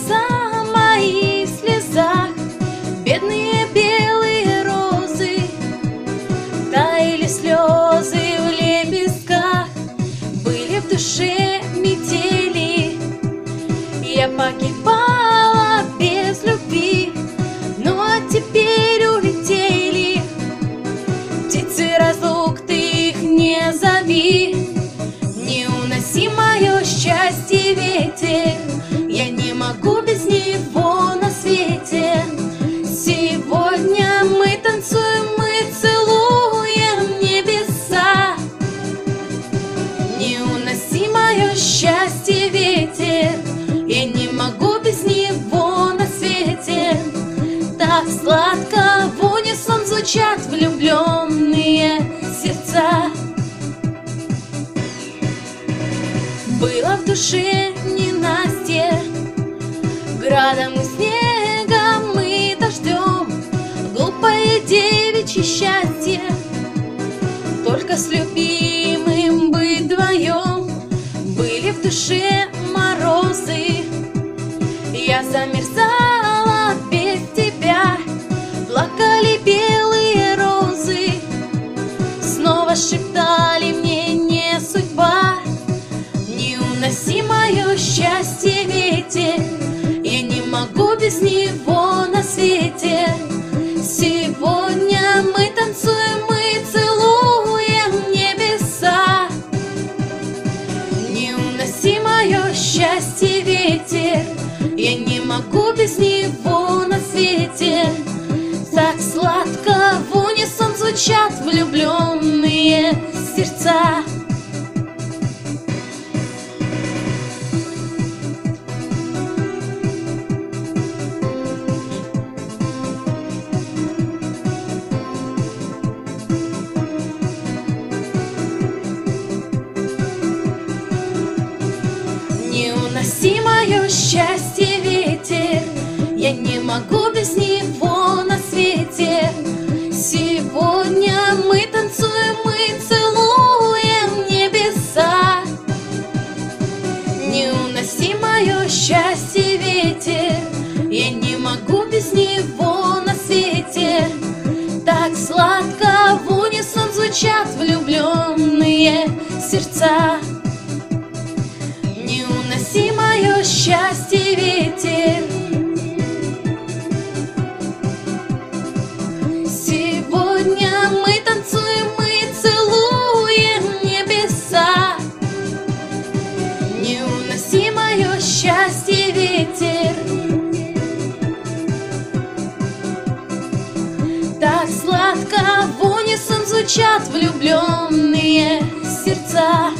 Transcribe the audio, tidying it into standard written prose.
глаза мои в слезах, бедные белые розы, таяли слезы в лепестках, были в душе метели. Я погибала без любви, ну а теперь улетели птицы разлук, ты их не зови. Не уноси мое счастье, ветер, я не могу без него на свете. Сегодня мы танцуем, мы целуем небеса. Не уноси мое счастье, ветер, я не могу без него на свете. Так сладко в унисон звучат влюбленные сердца. Было в душе ненастье, градом и снегом и дождем, глупое девичье счастье, только с любимым быть вдвоем. Были в душе морозы, я замерзала без тебя, плакали белые розы, снова шептали мне не судьба. Не уноси мое счастье, ветер, я не могу без него на свете. Сегодня мы танцуем, мы целуем небеса. Не уноси мое счастье, ветер, я не могу без него на свете. Так сладко в унисон звучат влюбленные сердца. Не уноси мое счастье, ветер, я не могу без него на свете. Сегодня мы танцуем, мы целуем небеса. Не уноси мое счастье, ветер, я не могу без него на свете. Так сладко в унисон звучат влюбленные сердца. Не уноси мое счастье, ветер, сегодня мы танцуем, мы целуем небеса. Не уноси мое счастье, ветер, так сладко в унисон звучат влюбленные сердца.